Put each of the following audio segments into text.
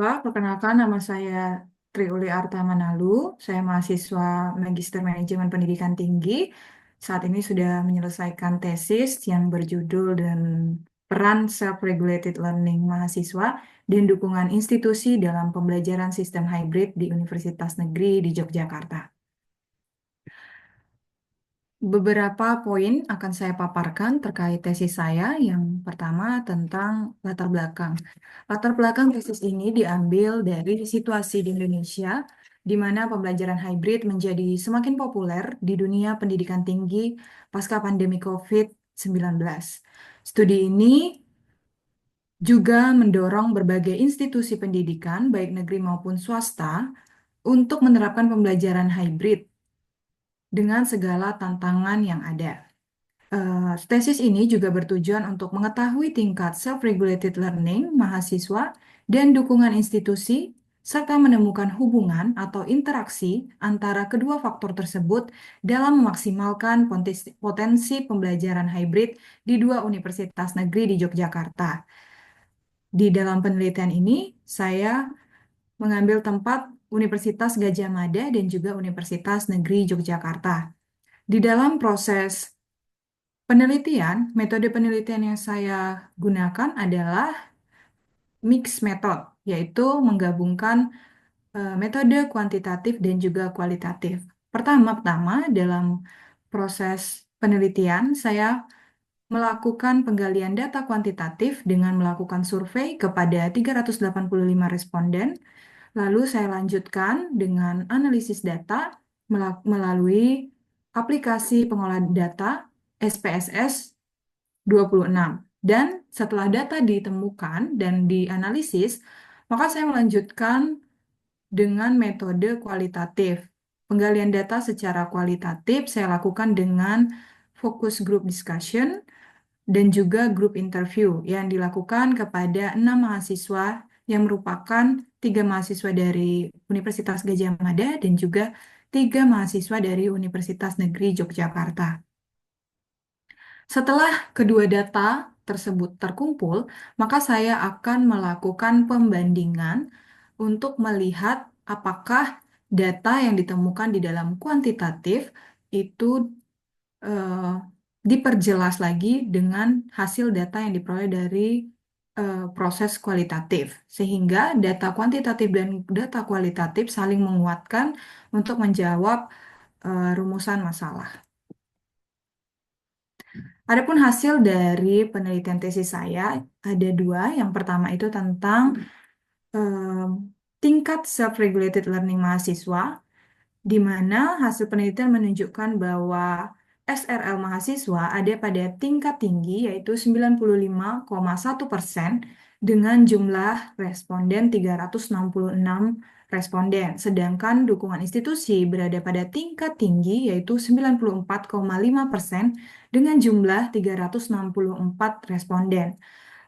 Mahasiswa, perkenalkan nama saya Triuli Arta Manalu. Saya mahasiswa Magister Manajemen Pendidikan Tinggi. Saat ini sudah menyelesaikan tesis yang berjudul dan peran self-regulated learning mahasiswa dan dukungan institusi dalam pembelajaran sistem hybrid di Universitas Negeri di Yogyakarta. Beberapa poin akan saya paparkan terkait tesis saya. Yang pertama tentang latar belakang. Latar belakang tesis ini diambil dari situasi di Indonesia, di mana pembelajaran hybrid menjadi semakin populer di dunia pendidikan tinggi pasca pandemi COVID-19. Studi ini juga mendorong berbagai institusi pendidikan, baik negeri maupun swasta, untuk menerapkan pembelajaran hybrid dengan segala tantangan yang ada. Tesis ini juga bertujuan untuk mengetahui tingkat self-regulated learning mahasiswa dan dukungan institusi, serta menemukan hubungan atau interaksi antara kedua faktor tersebut dalam memaksimalkan potensi pembelajaran hybrid di dua universitas negeri di Yogyakarta. Di dalam penelitian ini, saya mengambil tempat Universitas Gadjah Mada dan juga Universitas Negeri Yogyakarta. Di dalam proses penelitian, metode penelitian yang saya gunakan adalah mixed method, yaitu menggabungkan metode kuantitatif dan juga kualitatif. Pertama-tama dalam proses penelitian, saya melakukan penggalian data kuantitatif dengan melakukan survei kepada 385 responden. Lalu saya lanjutkan dengan analisis data melalui aplikasi pengolahan data SPSS 26. Dan setelah data ditemukan dan dianalisis, maka saya melanjutkan dengan metode kualitatif. Penggalian data secara kualitatif saya lakukan dengan focus group discussion dan juga group interview yang dilakukan kepada 6 mahasiswa yang merupakan 3 mahasiswa dari Universitas Gadjah Mada dan juga 3 mahasiswa dari Universitas Negeri Yogyakarta. Setelah kedua data tersebut terkumpul, maka saya akan melakukan pembandingan untuk melihat apakah data yang ditemukan di dalam kuantitatif itu eh, diperjelas lagi dengan hasil data yang diperoleh dari proses kualitatif, sehingga data kuantitatif dan data kualitatif saling menguatkan untuk menjawab rumusan masalah. Adapun hasil dari penelitian tesis saya ada dua. Yang pertama itu tentang em, tingkat self-regulated learning mahasiswa, di mana hasil penelitian menunjukkan bahwa SRL mahasiswa ada pada tingkat tinggi, yaitu 95,1% dengan jumlah responden 366 responden. Sedangkan dukungan institusi berada pada tingkat tinggi, yaitu 94,5% dengan jumlah 364 responden.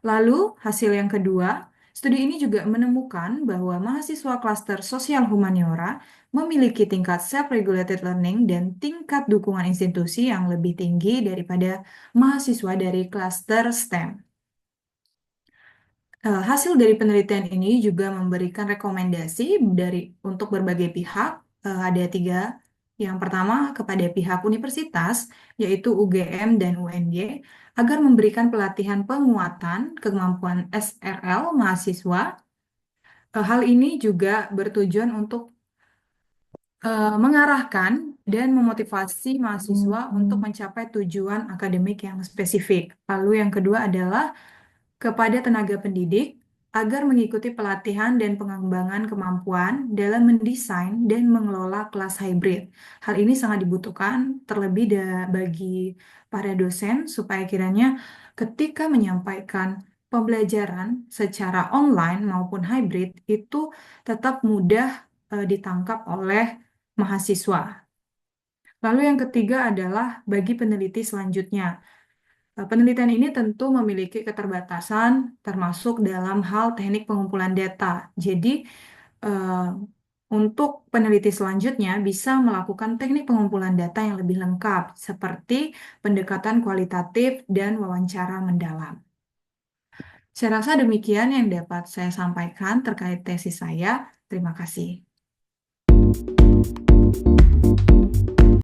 Lalu, hasil yang kedua, studi ini juga menemukan bahwa mahasiswa klaster sosial humaniora memiliki tingkat self-regulated learning dan tingkat dukungan institusi yang lebih tinggi daripada mahasiswa dari klaster STEM. Hasil dari penelitian ini juga memberikan rekomendasi untuk berbagai pihak. Ada 3. Yang pertama kepada pihak universitas, yaitu UGM dan UNY, agar memberikan pelatihan penguatan kemampuan SRL mahasiswa. Hal ini juga bertujuan untuk mengarahkan dan memotivasi mahasiswa untuk mencapai tujuan akademik yang spesifik. Lalu yang kedua adalah kepada tenaga pendidik agar mengikuti pelatihan dan pengembangan kemampuan dalam mendesain dan mengelola kelas hybrid. Hal ini sangat dibutuhkan terlebih bagi para dosen supaya kiranya ketika menyampaikan pembelajaran secara online maupun hybrid itu tetap mudah ditangkap oleh mahasiswa. Lalu yang ketiga adalah bagi peneliti selanjutnya. Penelitian ini tentu memiliki keterbatasan, termasuk dalam hal teknik pengumpulan data. Jadi, eh, untuk peneliti selanjutnya bisa melakukan teknik pengumpulan data yang lebih lengkap, seperti pendekatan kualitatif dan wawancara mendalam. Saya rasa demikian yang dapat saya sampaikan terkait tesis saya. Terima kasih.